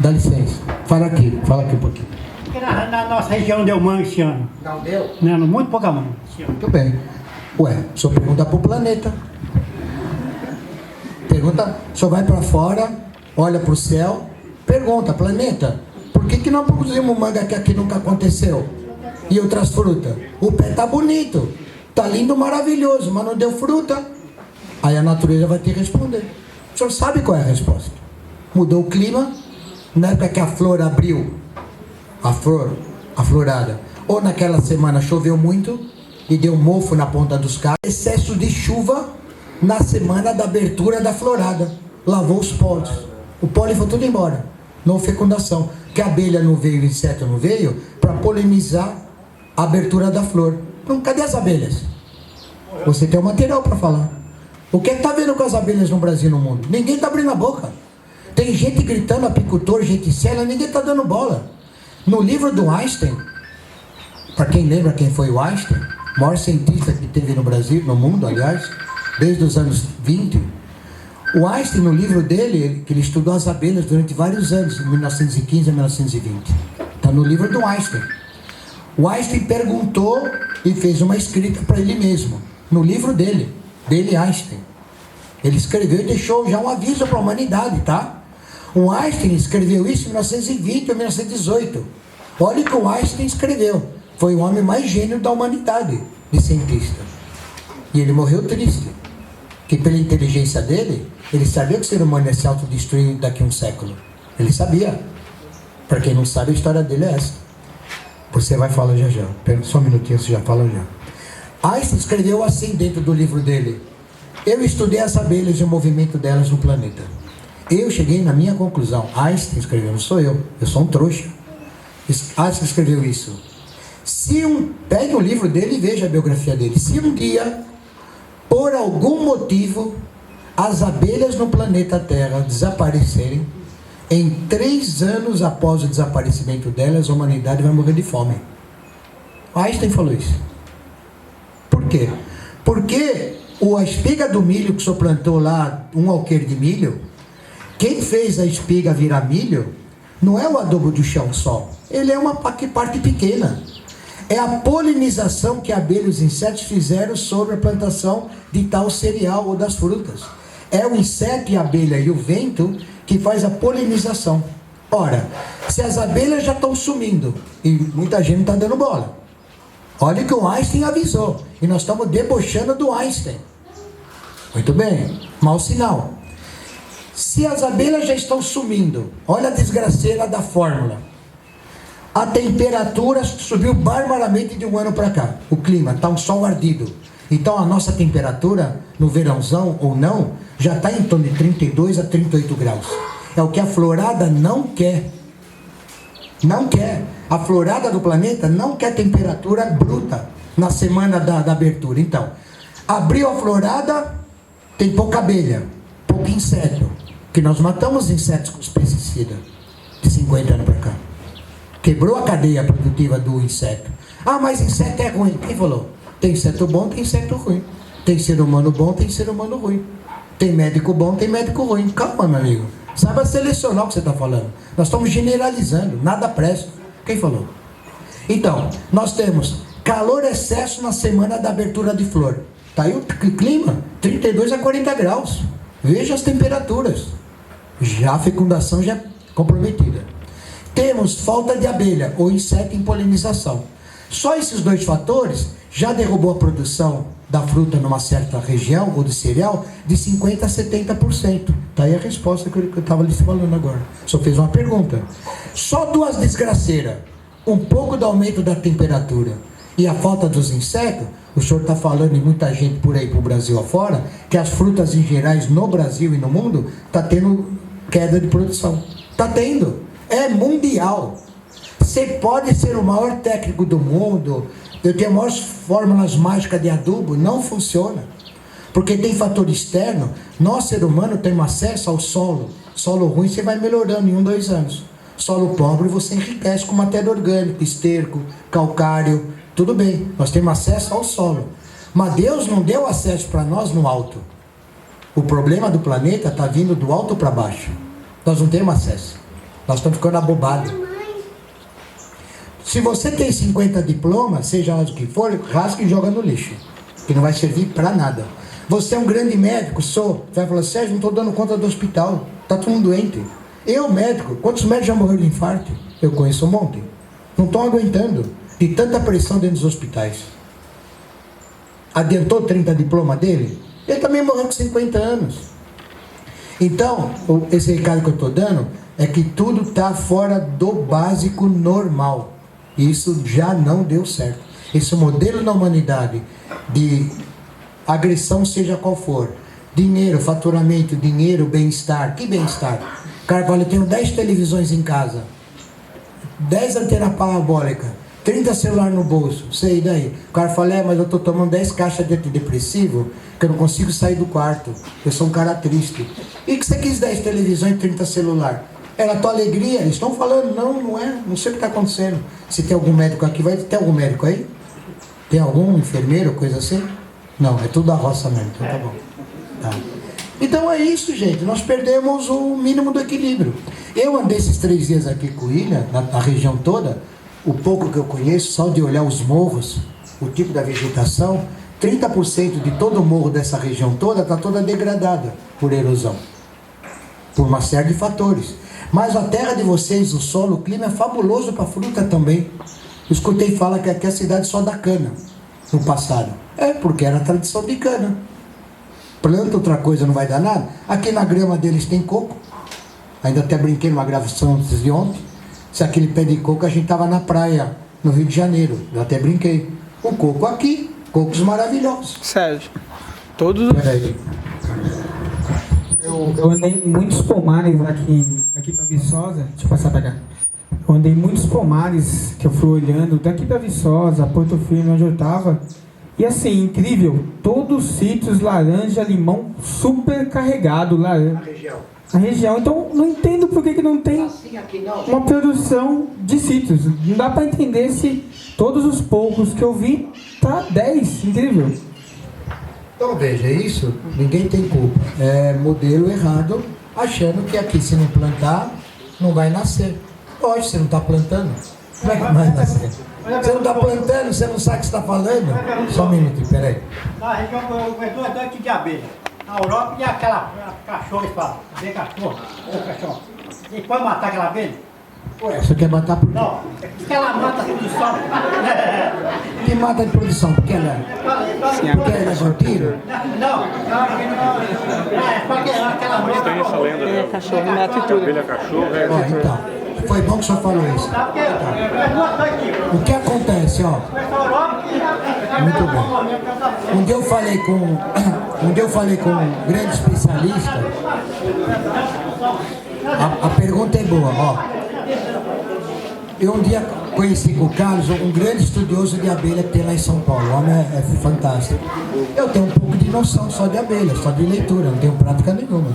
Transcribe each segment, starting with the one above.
Dá licença. Fala aqui um pouquinho. Porque na nossa região deu mangue esse ano. Não deu? Não, muito pouca mangue esse ano. Muito bem. Ué, o senhor pergunta pro planeta. Pergunta, o senhor vai para fora, olha pro céu, pergunta, planeta, por que não produzimos manga que aqui nunca aconteceu? E outras frutas? O pé tá bonito, tá lindo, maravilhoso, mas não deu fruta. Aí a natureza vai te responder. O senhor sabe qual é a resposta? Mudou o clima, na época que a flor abriu, a florada, ou naquela semana choveu muito e deu mofo na ponta dos carros, excesso de chuva na semana da abertura da florada, lavou os pólen. O pólen foi tudo embora, não houve fecundação, que a abelha não veio, o inseto não veio, para polinizar a abertura da flor. Então, cadê as abelhas? Você tem o material para falar. O que está vendo com as abelhas no Brasil e no mundo? Ninguém está abrindo a boca. Tem gente gritando, apicultor, gente séria, ninguém está dando bola. No livro do Einstein, para quem lembra quem foi o Einstein, o maior cientista que teve no Brasil, no mundo, aliás, desde os anos 20, o Einstein, no livro dele, que ele estudou as abelhas durante vários anos, de 1915 a 1920. Está no livro do Einstein. O Einstein perguntou e fez uma escrita para ele mesmo, no livro dele Einstein. Ele escreveu e deixou já um aviso para a humanidade, tá? O Einstein escreveu isso em 1920 ou 1918. Olha o que o Einstein escreveu. Foi o homem mais gênio da humanidade, de cientista. E ele morreu triste. Que pela inteligência dele, ele sabia que o ser humano ia se autodestruir daqui a um século. Ele sabia. Para quem não sabe, a história dele é essa. Você vai falar já já. Pera só um minutinho, você já fala já. Einstein escreveu assim dentro do livro dele: eu estudei as abelhas e o movimento delas no planeta. Eu cheguei na minha conclusão. Einstein escreveu, não sou eu sou um trouxa. Einstein escreveu isso. Pegue o livro dele e veja a biografia dele. Se um dia, por algum motivo, as abelhas no planeta Terra desaparecerem, em 3 anos após o desaparecimento delas, a humanidade vai morrer de fome. Einstein falou isso. Por quê? Porque a espiga do milho que o senhor plantou lá, um alqueire de milho, quem fez a espiga virar milho não é o adubo do chão só. Ele é uma parte pequena. É a polinização que a abelha e os insetos fizeram sobre a plantação de tal cereal ou das frutas. É o inseto e a abelha e o vento que faz a polinização. Ora, se as abelhas já estão sumindo e muita gente não está dando bola. Olha o que o Einstein avisou. E nós estamos debochando do Einstein. Muito bem, mau sinal. Se as abelhas já estão sumindo, olha a desgraceira da fórmula. A temperatura subiu barbaramente de um ano para cá. O clima, está um sol ardido. Então a nossa temperatura, no verãozão ou não, já está em torno de 32 a 38 graus. É o que a florada não quer. Não quer. A florada do planeta não quer temperatura bruta na semana da abertura. Então, abriu a florada, tem pouca abelha, pouco inseto. Que nós matamos insetos com os pesticidas de 50 anos para cá. Quebrou a cadeia produtiva do inseto. Ah, mas inseto é ruim. Quem falou? Tem inseto bom, tem inseto ruim. Tem ser humano bom, tem ser humano ruim. Tem médico bom, tem médico ruim. Calma, meu amigo. Saiba selecionar o que você está falando. Nós estamos generalizando. Nada presta. Quem falou? Então, nós temos calor excesso na semana da abertura de flor. Está aí o clima, 32 a 40 graus. Veja as temperaturas. Já a fecundação já é comprometida. Temos falta de abelha ou inseto em polinização. Só esses 2 fatores já derrubou a produção da fruta numa certa região ou de cereal de 50% a 70%. Está aí a resposta que eu estava lhe falando agora. Só fez uma pergunta. Só 2 desgraceiras. Um pouco do aumento da temperatura e a falta dos insetos. O senhor está falando, e muita gente por aí, para o Brasil afora, que as frutas em gerais no Brasil e no mundo está tendo queda de produção. Está tendo. É mundial. Você pode ser o maior técnico do mundo, eu tenho as maiores fórmulas mágicas de adubo, não funciona. Porque tem fator externo. Nós, ser humano, temos acesso ao solo. Solo ruim você vai melhorando em 1, 2 anos. Solo pobre você enriquece com matéria orgânica, esterco, calcário, tudo bem. Nós temos acesso ao solo. Mas Deus não deu acesso para nós no alto. O problema do planeta está vindo do alto para baixo. Nós não temos acesso. Nós estamos ficando abobados. Se você tem 50 diplomas, seja lá do que for, rasga e joga no lixo, que não vai servir para nada. Você é um grande médico, sou. Você vai falar, Sérgio, não estou dando conta do hospital, está todo mundo doente. Eu, médico, quantos médicos já morreram de infarto? Eu conheço um monte. Não estão aguentando de tanta pressão dentro dos hospitais. Adiantou 30 diplomas dele? Ele também morreu com 50 anos. Então, esse recado que eu estou dando é que tudo está fora do básico normal. Isso já não deu certo. Esse modelo na humanidade de agressão, seja qual for, dinheiro, faturamento, dinheiro, bem-estar. Que bem-estar? Cara, olha, eu tenho 10 televisões em casa, 10 antenas parabólicas, 30 celulares no bolso, sei daí. O cara fala, mas eu tô tomando 10 caixas de antidepressivo, que eu não consigo sair do quarto, eu sou um cara triste. E que você quis 10 televisões e 30 celulares? Era a tua alegria? Eles estão falando, não é, não sei o que está acontecendo. Se tem algum médico aqui, tem algum médico aí? Tem algum enfermeiro, coisa assim? Não, é tudo da roça mesmo, então tá bom. Tá. Então é isso, gente, nós perdemos o mínimo do equilíbrio. Eu andei esses 3 dias aqui com o William, na região toda, o pouco que eu conheço, só de olhar os morros, o tipo da vegetação, 30% de todo o morro dessa região toda está toda degradada por erosão, por uma série de fatores. Mas a terra de vocês, o solo, o clima é fabuloso para fruta também. Eu escutei falar que aqui a cidade só dá cana no passado. É, porque era tradição de cana. Planta outra coisa não vai dar nada. Aqui na grama deles tem coco. Ainda até brinquei numa gravação antes de ontem. Se aquele pé de coco, a gente estava na praia, no Rio de Janeiro. Eu até brinquei. O coco aqui, cocos maravilhosos. Sérgio, todos... Peraí. Eu andei em muitos pomares aqui para Viçosa. Deixa eu passar para cá. Eu andei em muitos pomares que eu fui olhando, daqui para Viçosa, Porto Firme, onde eu estava. E assim, incrível, todos os sítios, laranja, limão, super carregado. A região. Então, não entendo por que não tem uma produção de sítios. Não dá para entender se todos os poucos que eu vi, tá 10, incrível. Então veja, isso, ninguém tem culpa. É modelo errado, achando que aqui se não plantar, não vai nascer. Pode, você não está plantando. Como é que vai nascer? Você não está plantando, você não sabe o que você está falando? Só um minuto, peraí. Na região eu conheço 2 tipos de abelha. Na Europa e aquela cachorro que fala. Vem cachorro, ou cachorro. E pode matar aquela abelha? Ué, você quer matar por quê? Não, porque ela mata a produção. Que mata de produção? Porque ela é vampiro? Não, é porque aquela abelha. Tem essa lenda, né? Cachorro mata tudo. Abelha cachorro é... Ó, então, foi bom que o senhor falou isso. O que acontece, ó? Muito bem. Um dia eu falei com um grande especialista. A pergunta é boa, ó. Eu um dia conheci com o Carlos, um grande estudioso de abelha que tem lá em São Paulo. O homem é fantástico. Eu tenho um pouco de noção só de abelha, só de leitura, não tenho prática nenhuma.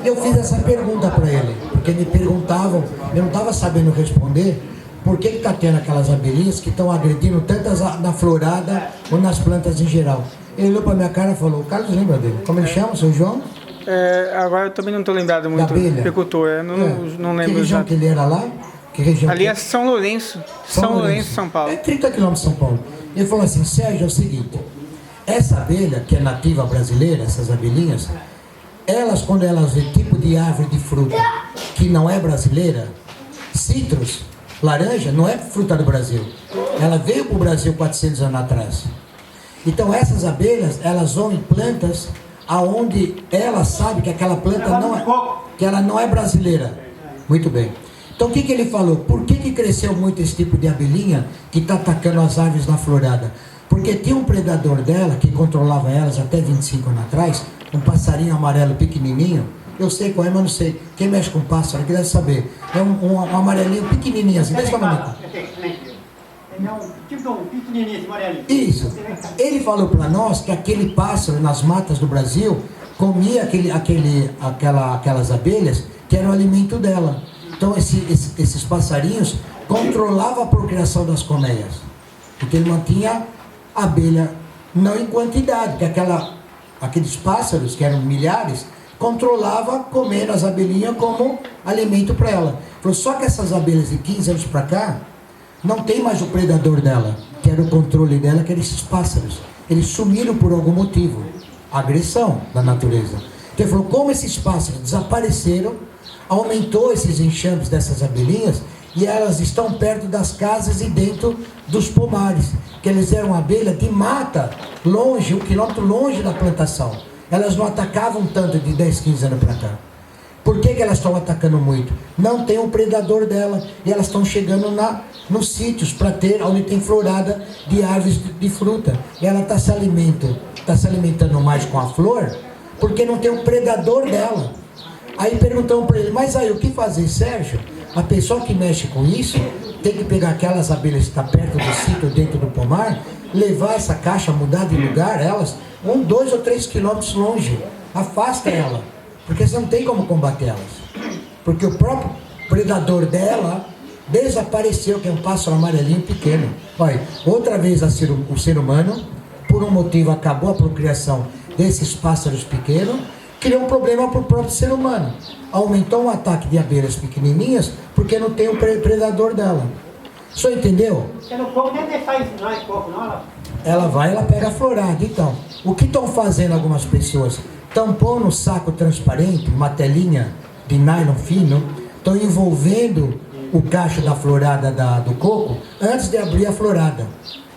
Eu fiz essa pergunta para ele, porque me perguntavam, eu não estava sabendo responder, por que está tendo aquelas abelhinhas que estão agredindo tantas na florada ou nas plantas em geral. Ele olhou para minha cara e falou, o Carlos lembra dele? Como ele chama, seu João? Agora eu também não estou lembrado muito. Agricultor, não lembro. Que região que ele era lá? Que região ali é São Lourenço. São Lourenço, São Paulo. É 30 quilômetros de São Paulo. Ele falou assim, Sérgio, é o seguinte, essa abelha, que é nativa brasileira, essas abelhinhas, elas, quando elas veem tipo de árvore de fruta que não é brasileira, citros, laranja, não é fruta do Brasil. Ela veio para o Brasil 400 anos atrás. Então essas abelhas, elas vão em plantas aonde ela sabe que aquela planta não é brasileira. Muito bem. Então o que ele falou? Por que cresceu muito esse tipo de abelhinha que está atacando as árvores na florada? Porque tinha um predador dela que controlava elas até 25 anos atrás, um passarinho amarelo pequenininho. Eu sei qual é, mas não sei. Quem mexe com pássaro que deve saber. É um amarelinho pequenininho assim, desse tamanho. É um tipo um pequenininho esse amarelinho. Isso. Ele falou para nós que aquele pássaro nas matas do Brasil comia aquelas abelhas que era o alimento dela. Então esses passarinhos controlavam a procriação das colmeias. Porque ele mantinha a abelha não em quantidade, que aqueles pássaros, que eram milhares, controlava comendo as abelhinhas como alimento para ela. Falou, só que essas abelhas de 15 anos para cá, não tem mais o predador dela, que era o controle dela, que eram esses pássaros. Eles sumiram por algum motivo. Agressão da natureza. Então ele falou, como esses pássaros desapareceram, aumentou esses enxames dessas abelhinhas, e elas estão perto das casas e dentro dos pomares, que eles eram abelha de mata, longe, 1 quilômetro longe da plantação. Elas não atacavam tanto de 10, 15 anos para cá. Por que elas estão atacando muito? Não tem um predador dela, e elas estão chegando nos sítios para ter, onde tem florada de árvores de fruta. E ela está se alimentando mais com a flor, porque não tem um predador dela. Aí perguntamos para ele, mas aí o que fazer, Sérgio? A pessoa que mexe com isso tem que pegar aquelas abelhas que estão perto do sítio, dentro do pomar, levar essa caixa, mudar de lugar, elas, 1, 2 ou 3 quilômetros longe. Afasta ela, porque você não tem como combater elas. Porque o próprio predador dela desapareceu, que é um pássaro amarelinho pequeno. Olha, outra vez o ser humano, por um motivo, acabou a procriação desses pássaros pequenos, criou um problema para o próprio ser humano. Aumentou um ataque de abelhas pequenininhas, porque não tem um predador dela. O senhor entendeu? Você não pode nem deixar ensinar esse pouco, não? Ela pega a florada. Então, o que estão fazendo algumas pessoas? Tampou no saco transparente, uma telinha de nylon fino, estão envolvendo o cacho da florada do coco antes de abrir a florada.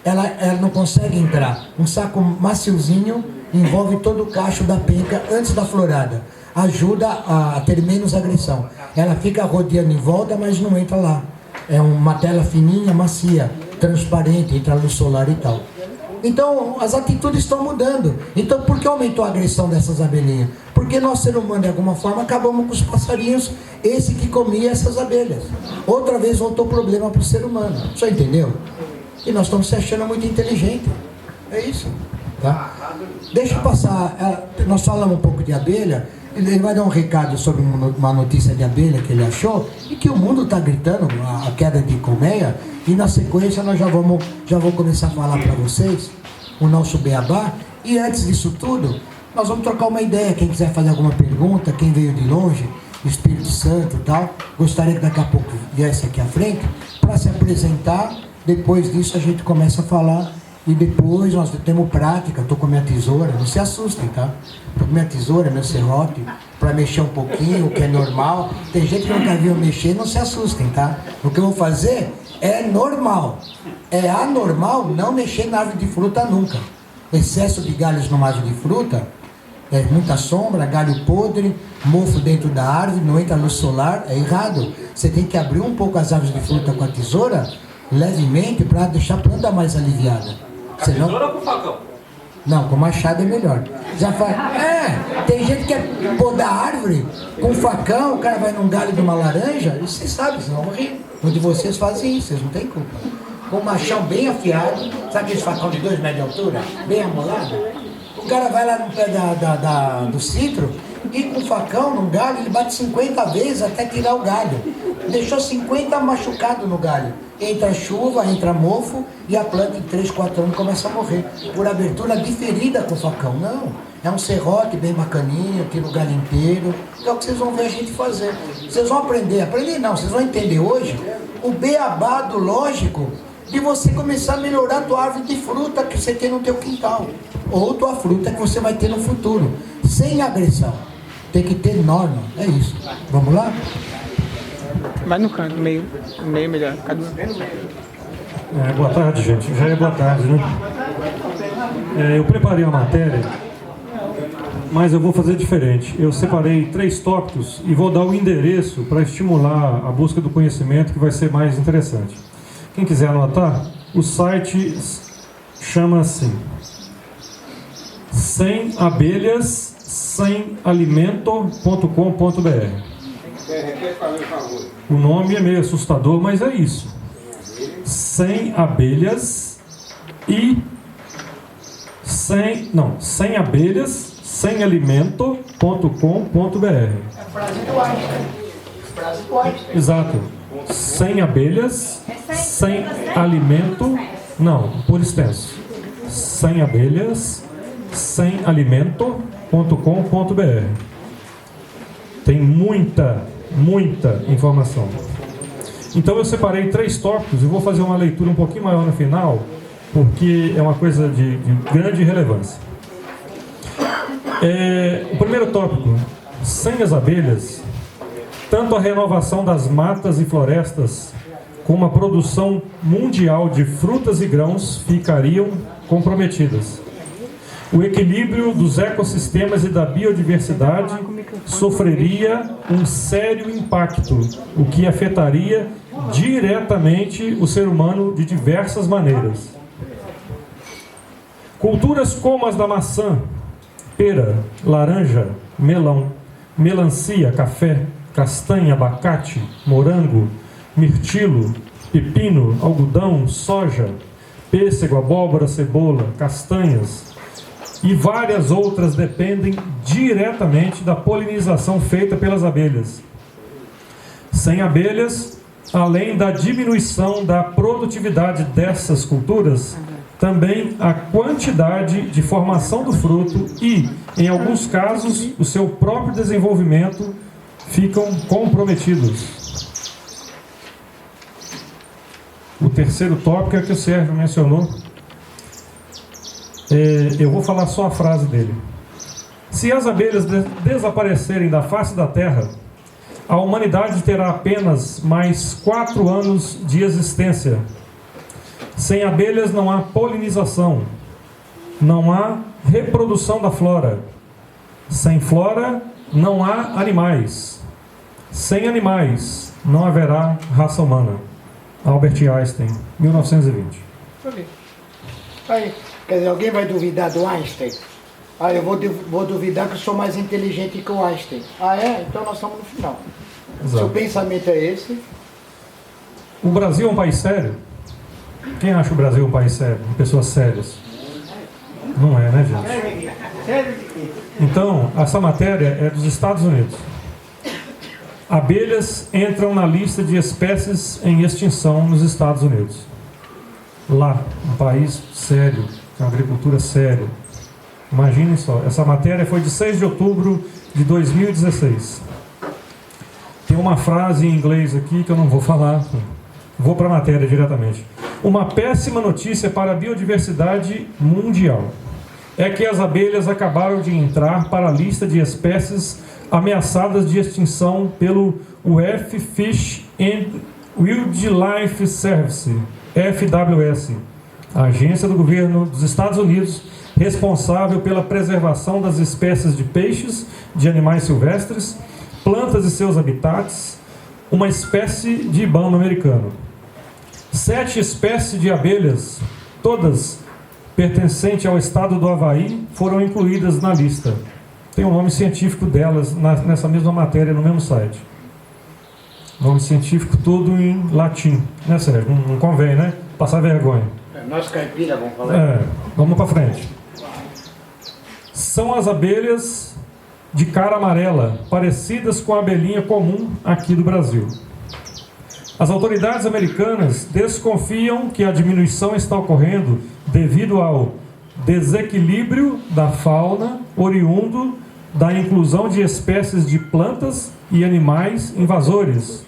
Ela não consegue entrar. Um saco maciozinho envolve todo o cacho da penca antes da florada. Ajuda a ter menos agressão. Ela fica rodeando em volta, mas não entra lá. É uma tela fininha, macia, transparente, entra luz solar e tal. Então, as atitudes estão mudando. Então, por que aumentou a agressão dessas abelhinhas? Porque nós, ser humano, de alguma forma, acabamos com os passarinhos, esse que comia essas abelhas. Outra vez voltou o problema para o ser humano. Só entendeu? E nós estamos se achando muito inteligente. É isso. Tá? Deixa eu passar. Nós falamos um pouco de abelha. Ele vai dar um recado sobre uma notícia de abelha que ele achou e que o mundo está gritando, a queda de colmeia. E na sequência nós já vou começar a falar para vocês o nosso beabá. E antes disso tudo, nós vamos trocar uma ideia. Quem quiser fazer alguma pergunta, quem veio de longe, Espírito Santo e tal, gostaria que daqui a pouco viesse aqui à frente para se apresentar. Depois disso a gente começa a falar. E depois nós temos prática. Estou com minha tesoura, não se assustem, tá? Estou com minha tesoura, meu serrote, para mexer um pouquinho, o que é normal. Tem gente que nunca viu mexer, não se assustem, tá? O que eu vou fazer é normal. É anormal não mexer na árvore de fruta nunca. Excesso de galhos numa árvore de fruta, muita sombra, galho podre, mofo dentro da árvore, não entra luz solar, é errado. Você tem que abrir um pouco as árvores de fruta com a tesoura, levemente, para deixar a planta mais aliviada. Com a tesoura ou com o facão? Não, com machado é melhor. Já faz. Tem gente que quer podar a árvore com facão, o cara vai num galho de uma laranja, e vocês sabem, vocês vão morrer. Um de vocês fazem isso, vocês não têm culpa. Com um machão bem afiado, sabe aquele facão de 2 metros de altura, bem amolado? O cara vai lá no pé do citro e com o facão num galho, ele bate 50 vezes até tirar o galho. Deixou 50 machucados no galho. Entra chuva, entra mofo e a planta em 3, 4 anos começa a morrer. Por abertura diferida com o facão. Não, é um serrote bem bacaninho, tira o galho inteiro. É o que vocês vão ver a gente fazer. Vocês vão aprender não, vocês vão entender hoje o beabá do lógico de você começar a melhorar a tua árvore de fruta que você tem no teu quintal. Ou tua fruta que você vai ter no futuro. Sem agressão. Tem que ter norma, é isso. Vamos lá? Vai no canto, meio melhor. Boa tarde, gente. Já é boa tarde, né? Eu preparei a matéria, mas eu vou fazer diferente. Eu separei 3 tópicos e vou dar o endereço para estimular a busca do conhecimento, que vai ser mais interessante. Quem quiser anotar, o site chama assim: semabelhas.com.br. O nome é meio assustador, mas é isso. Sem abelhas e sem alimento.com.br. É a frase do Einstein. Frase do Einstein. Exato. Sem abelhas, sem alimento, não, por extenso. Sem abelhas, sem alimento.com.br. Tem muita informação. Então eu separei 3 tópicos e vou fazer uma leitura um pouquinho maior no final, porque é uma coisa de grande relevância. O primeiro tópico: sem as abelhas, tanto a renovação das matas e florestas como a produção mundial de frutas e grãos ficariam comprometidas. O equilíbrio dos ecossistemas e da biodiversidade sofreria um sério impacto, o que afetaria diretamente o ser humano de diversas maneiras. Culturas como as da maçã, pera, laranja, melão, melancia, café, castanha, abacate, morango, mirtilo, pepino, algodão, soja, pêssego, abóbora, cebola, castanhas e várias outras dependem diretamente da polinização feita pelas abelhas. Sem abelhas, além da diminuição da produtividade dessas culturas, também a quantidade de formação do fruto e, em alguns casos, o seu próprio desenvolvimento ficam comprometidos. O terceiro tópico é que o Sérgio mencionou. Eu vou falar só a frase dele. Se as abelhas desaparecerem da face da Terra, a humanidade terá apenas mais 4 anos de existência. Sem abelhas não há polinização, não há reprodução da flora. Sem flora não há animais. Sem animais não haverá raça humana. Albert Einstein, 1920. Aí, quer dizer, alguém vai duvidar do Einstein? Eu vou duvidar que eu sou mais inteligente que o Einstein. Então nós estamos no final. Exato. Seu pensamento é esse? O Brasil é um país sério? Quem acha o Brasil um país sério? De pessoas sérias? Não é, né, gente? Então, essa matéria é dos Estados Unidos. Abelhas entram na lista de espécies em extinção nos Estados Unidos. Lá, um país sério, com agricultura séria. Imaginem só, essa matéria foi de 6 de outubro de 2016. Tem uma frase em inglês aqui que eu não vou falar, vou para a matéria diretamente. Uma péssima notícia para a biodiversidade mundial é que as abelhas acabaram de entrar para a lista de espécies ameaçadas de extinção pelo UF Fish and Wildlife Service, FWS, a agência do governo dos Estados Unidos responsável pela preservação das espécies de peixes, de animais silvestres, plantas e seus habitats, uma espécie de ibama americano. 7 espécies de abelhas, todas pertencentes ao estado do Havaí, foram incluídas na lista. Tem o nome científico delas nessa mesma matéria, no mesmo site. Nome científico todo em latim. Né, Sérgio? Não convém, né? Passar vergonha. Nós caipira vamos falar. Vamos para frente. São as abelhas de cara amarela, parecidas com a abelhinha comum aqui do Brasil. As autoridades americanas desconfiam que a diminuição está ocorrendo devido ao desequilíbrio da fauna oriundo da inclusão de espécies de plantas e animais invasores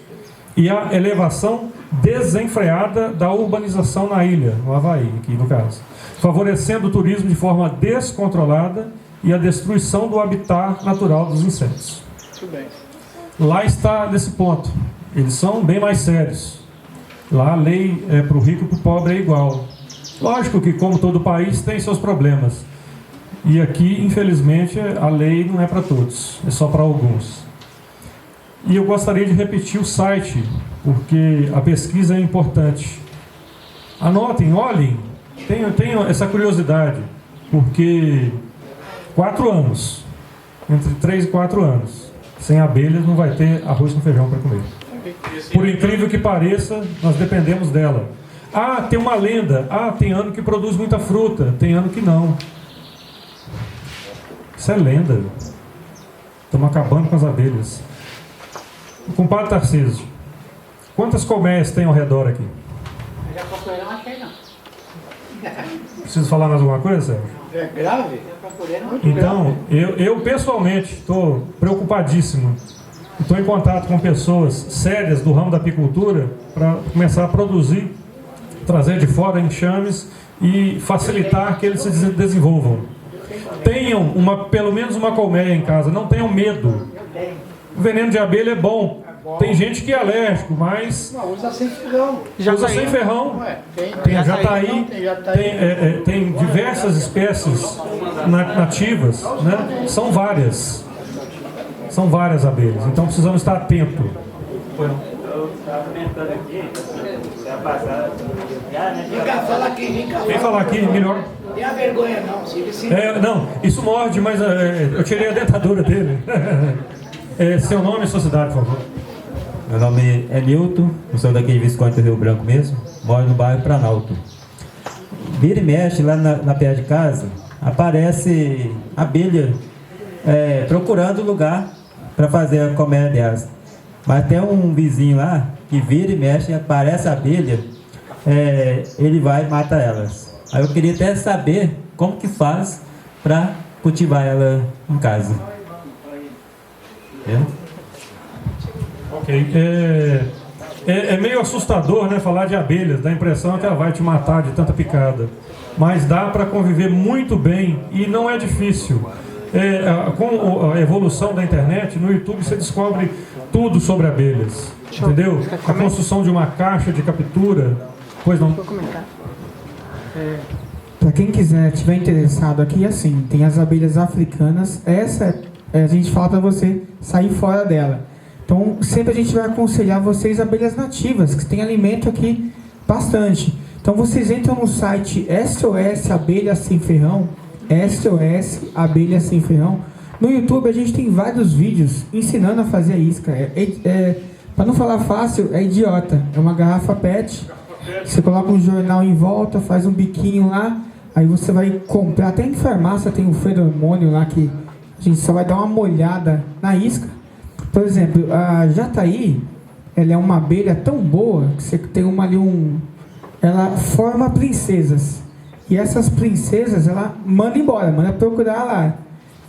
e a elevação desenfreada da urbanização na ilha, no Havaí, aqui no caso, favorecendo o turismo de forma descontrolada e a destruição do habitat natural dos insetos. Muito bem. Lá está nesse ponto. Eles são bem mais sérios. Lá a lei para o rico e para o pobre é igual. Lógico que, como todo país, tem seus problemas. E aqui, infelizmente, a lei não é para todos, é só para alguns. E eu gostaria de repetir o site, porque a pesquisa é importante. Anotem, olhem, tenham essa curiosidade, porque 4 anos, entre 3 e 4 anos, sem abelhas não vai ter arroz com feijão para comer. Por incrível que pareça, nós dependemos dela. Tem uma lenda, tem ano que produz muita fruta, tem ano que não. Isso é lenda. Estamos acabando com as abelhas. Compadre Tarcísio, quantas colmeias tem ao redor aqui? Já procurei, não achei não. Preciso falar mais alguma coisa, Sérgio? É grave? Já procurei, não. Então, eu pessoalmente estou preocupadíssimo Estou em contato com pessoas sérias do ramo da apicultura para começar a produzir, trazer de fora enxames e facilitar que eles se desenvolvam. Tenham pelo menos uma colmeia em casa, não tenham medo. O veneno de abelha é bom. Tem gente que é alérgico, mas... Não, usa sem ferrão. Usa sem ferrão. Tem jataí, tem diversas espécies nativas, né? São várias. São várias abelhas, então precisamos estar atentos. Vem falar aqui, melhor. Não tem a vergonha não, se não, isso morde, mas eu tirei a dentadura dele. Seu nome e sua cidade, por favor. Meu nome é Nilton, eu sou daqui de Visconde do Rio Branco mesmo, moro no bairro Planalto. Vira e mexe lá na perto de casa, aparece abelha procurando lugar para fazer a colmeia delas. Mas tem um vizinho lá que vira e mexe, aparece a abelha, ele vai e mata elas. Aí eu queria até saber como que faz para cultivar ela em casa. Ok. É meio assustador, né, falar de abelhas, dá a impressão que ela vai te matar de tanta picada. Mas dá para conviver muito bem e não é difícil. Com a evolução da internet, no YouTube você descobre tudo sobre abelhas. Entendeu? A construção de uma caixa de captura. Pois não? Para quem estiver interessado aqui, assim, tem as abelhas africanas. Essa a gente fala para você sair fora dela. Então, sempre a gente vai aconselhar vocês abelhas nativas, que tem alimento aqui bastante. Então, vocês entram no site SOS Abelha Sem Ferrão, SOS Abelha Sem Ferrão. No YouTube a gente tem vários vídeos ensinando a fazer a isca. Para não falar fácil, é idiota. É uma garrafa PET, você coloca um jornal em volta, faz um biquinho lá, aí você vai comprar. Até em farmácia tem um feromônio lá que a gente só vai dar uma molhada na isca. Por exemplo, a jataí, ela é uma abelha tão boa que você tem ela forma princesas. E essas princesas, ela manda embora, manda procurar lá.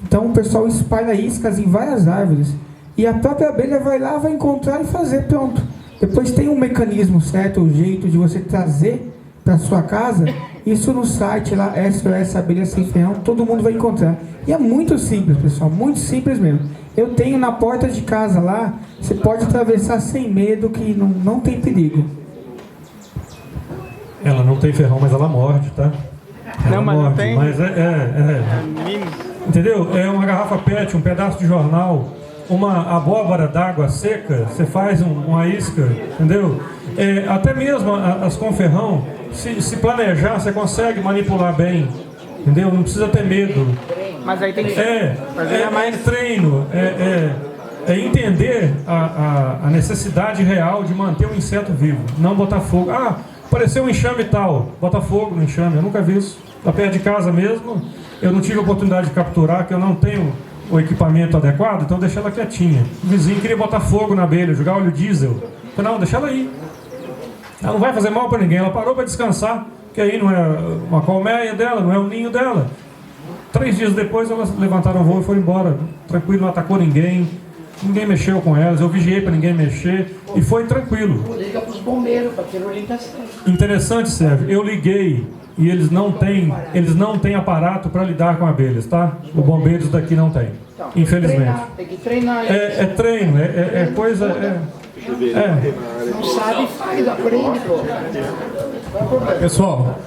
Então o pessoal espalha iscas em várias árvores. E a própria abelha vai lá, vai encontrar e fazer, pronto. Depois tem um mecanismo certo, o jeito de você trazer para sua casa. Isso no site lá, SOS Abelha Sem Ferrão, todo mundo vai encontrar. E é muito simples, pessoal, muito simples mesmo. Eu tenho na porta de casa lá, você pode atravessar sem medo, que não tem perigo. Ela não tem ferrão, mas ela morde, tá? Ela não, mas morde, não tem. Mas entendeu? É uma garrafa PET, um pedaço de jornal, uma abóbora d'água seca, você faz uma isca, entendeu? Até mesmo as com ferrão, se planejar, você consegue manipular bem, entendeu? Não precisa ter medo. Mas aí tem que fazer mais treino, entender a necessidade real de manter o inseto vivo, não botar fogo. Apareceu um enxame tal, bota fogo no enxame, eu nunca vi isso. Tá perto de casa mesmo, eu não tive a oportunidade de capturar, porque eu não tenho o equipamento adequado, então deixa ela quietinha. O vizinho queria botar fogo na abelha, jogar óleo diesel. Eu falei, não, deixa ela aí. Ela não vai fazer mal para ninguém, ela parou para descansar, que aí não é uma colmeia dela, não é o ninho dela. 3 dias depois elas levantaram o voo e foram embora, tranquilo, não atacou ninguém mexeu com elas, eu vigiei para ninguém mexer e foi tranquilo. Liga para os bombeiros para ter orientação. Interessante, Sérgio, eu liguei e eles não têm aparato para lidar com abelhas, tá? Os bombeiros daqui não tem, então, infelizmente. Tem que treinar. É treino, é coisa... Não sabe, faz, aprende, pô. Pessoal,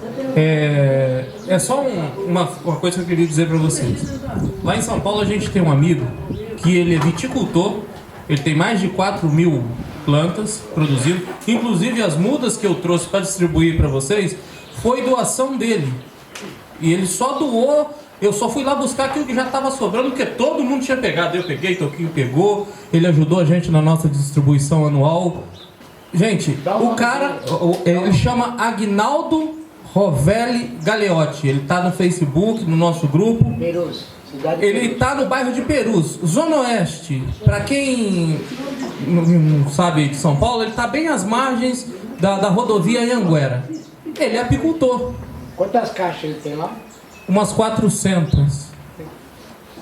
só uma coisa que eu queria dizer para vocês. Lá em São Paulo a gente tem um amigo que ele é viticultor, ele tem mais de 4.000 plantas produzindo, inclusive as mudas que eu trouxe para distribuir para vocês, foi doação dele. E ele só doou, eu só fui lá buscar aquilo que já estava sobrando, porque todo mundo tinha pegado. Eu peguei, Toquinho pegou, ele ajudou a gente na nossa distribuição anual. Gente, o cara, ele chama Agnaldo Rovelli Galeotti, ele está no Facebook, no nosso grupo. Ele está no bairro de Perus, Zona Oeste. Para quem não sabe de São Paulo, ele está bem às margens da rodovia Anhanguera. Ele é apicultor. Quantas caixas ele tem lá? Umas 400.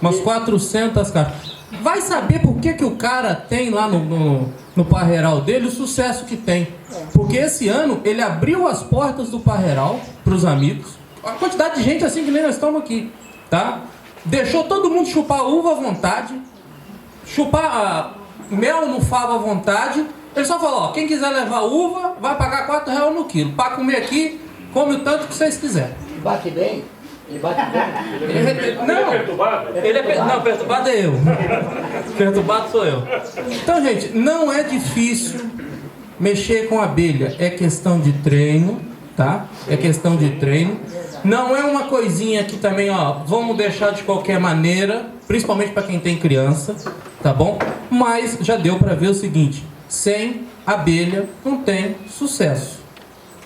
Umas 400 caixas. Vai saber por que o cara tem lá no Parreiral dele o sucesso que tem. Porque esse ano ele abriu as portas do Parreiral para os amigos. A quantidade de gente assim que nem nós estamos aqui, tá? Deixou todo mundo chupar uva à vontade, chupar mel no favo à vontade. Ele só falou, ó, quem quiser levar uva vai pagar R$4 no quilo. Para comer aqui, come o tanto que vocês quiserem. Bate bem? Ele bate bem? Não, não, perturbado é eu. Perturbado sou eu. Então, gente, não é difícil mexer com abelha. É questão de treino, tá? É questão de treino. Não é uma coisinha que também, ó, vamos deixar de qualquer maneira, principalmente para quem tem criança, tá bom? Mas já deu para ver o seguinte, sem abelha não tem sucesso,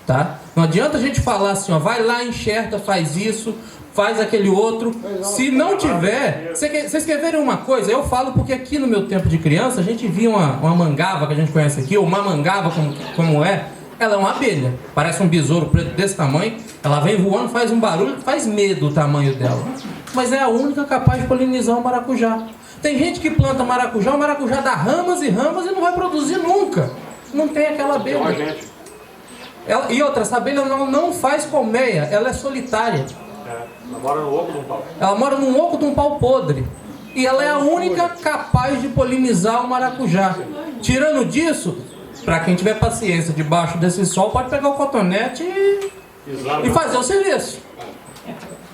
tá? Não adianta a gente falar assim, ó, vai lá, enxerta, faz isso, faz aquele outro. Se não tiver, vocês querem ver uma coisa? Eu falo porque aqui no meu tempo de criança, a gente via uma mangava que a gente conhece aqui, ou uma mangava como é. Ela é uma abelha, parece um besouro preto desse tamanho. Ela vem voando, faz um barulho, faz medo o tamanho dela. Mas é a única capaz de polinizar o maracujá. Tem gente que planta maracujá, o maracujá dá ramas e ramas e não vai produzir nunca. Não tem aquela abelha. E outra, essa abelha não faz colmeia, ela é solitária. Ela mora no oco de um pau. Ela mora num oco de um pau podre. E ela é a única capaz de polinizar o maracujá. Tirando disso, para quem tiver paciência debaixo desse sol, pode pegar o cotonete e fazer o serviço.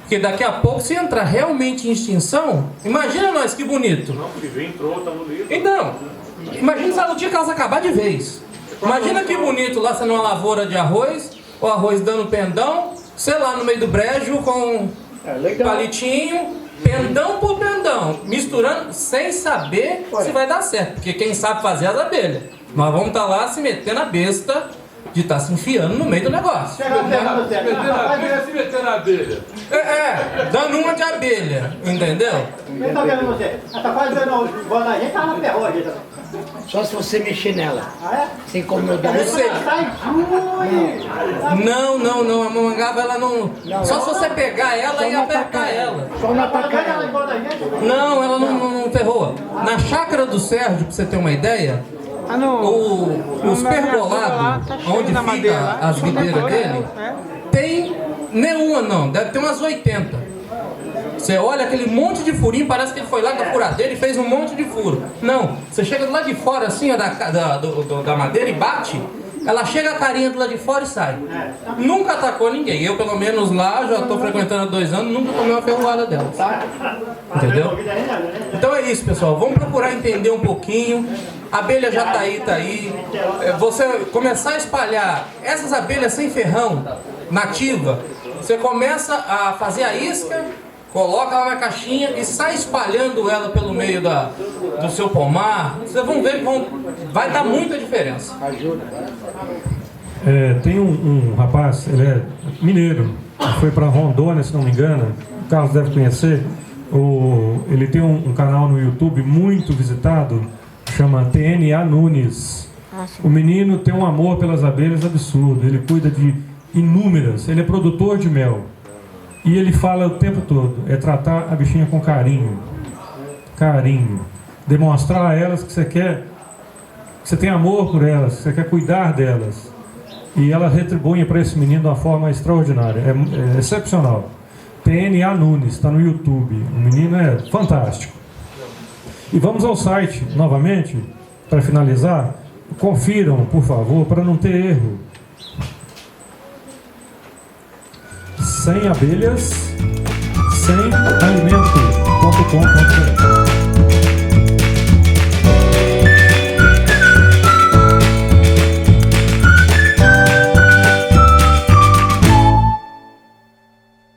Porque daqui a pouco, se entrar realmente em extinção, imagina nós, que bonito. Não, porque entrou, tá no livro. Então, imagina se no dia que elas acabar de vez. Imagina que bonito lá sendo uma lavoura de arroz, o arroz dando pendão, sei lá, no meio do brejo com palitinho, pendão por pendão, misturando sem saber se vai dar certo. Porque quem sabe fazer é as abelhas. Nós vamos estar lá se metendo a besta de estar se enfiando no meio do negócio. Chega Se meter na abelha. Dando uma de abelha, entendeu? Quem tá vendo você? Ela tá quase vendo igual a gente, ela ferrou a gente. Só se você mexer nela. Ah, é? Sem incomodar. Você... Não, a mangava ela não... Só se você pegar ela e apertar ela. Só não atacar ela. Não, ela não ferrou. Na chácara do Sérgio, pra você ter uma ideia, os pergolados, onde fica as videiras dele, tem nenhuma não, deve ter umas 80. Você olha aquele monte de furinho, parece que ele foi lá da furadeira e fez um monte de furo. Não, você chega do lado de fora assim, ó, da madeira e bate, ela chega a carinha do lado de fora e sai. Nunca atacou ninguém. Eu, pelo menos lá, já estou frequentando há 2 anos, nunca tomei uma ferroada dela. Entendeu? Então é isso, pessoal. Vamos procurar entender um pouquinho. A abelha já tá aí. Você começar a espalhar essas abelhas sem ferrão, nativa, você começa a fazer a isca, coloca ela na caixinha e sai espalhando ela pelo meio do seu pomar. Vocês vão ver que vai dar muita diferença. Tem um rapaz, ele é mineiro, foi para Rondônia, se não me engano, o Carlos deve conhecer. Ele tem um canal no YouTube muito visitado, chama TNA Nunes. O menino tem um amor pelas abelhas absurdo, ele cuida de inúmeras, ele é produtor de mel. E ele fala o tempo todo, é tratar a bichinha com carinho. Carinho. Demonstrar a elas que você quer, que você tem amor por elas, que você quer cuidar delas. E ela retribui para esse menino de uma forma extraordinária, é excepcional. TNA Nunes, está no YouTube, o menino é fantástico. E vamos ao site, novamente, para finalizar. Confiram, por favor, para não ter erro. Sem abelhas, sem alimento.com.br